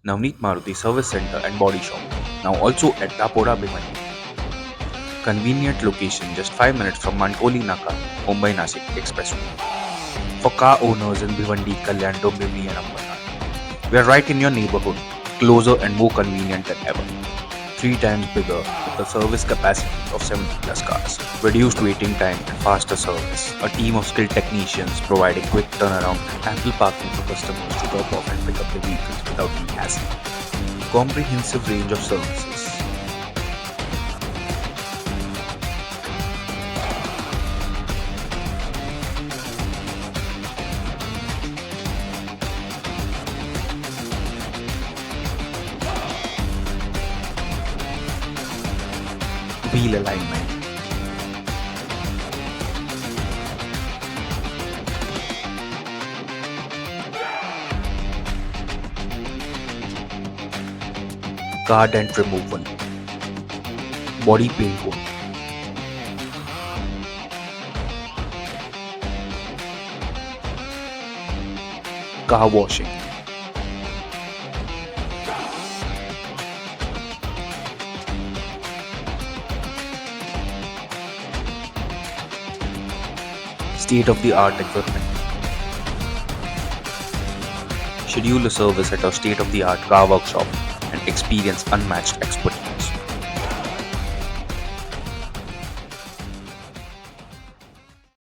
Navnit Maruti Service Center and Body Shop, now also at Dapoda, Bhiwandi. Convenient location just 5 minutes from Mantoli Naka, Mumbai Nasik Expressway. For car owners in Bhiwandi, Kalyan, Dombivli and Ambernath. We are right in your neighborhood, closer and more convenient than ever. 3 times bigger with a service capacity of 70 plus cars, reduced waiting time and faster service. A team of skilled technicians providing quick turnaround and ample parking for customers to drop off and pick up their vehicles without any hassle. Comprehensive range of services. Wheel alignment. Car dent removal. Body paint work. Car washing. State-of-the-art equipment. Schedule a service at our state-of-the-art car workshop and experience unmatched expertise.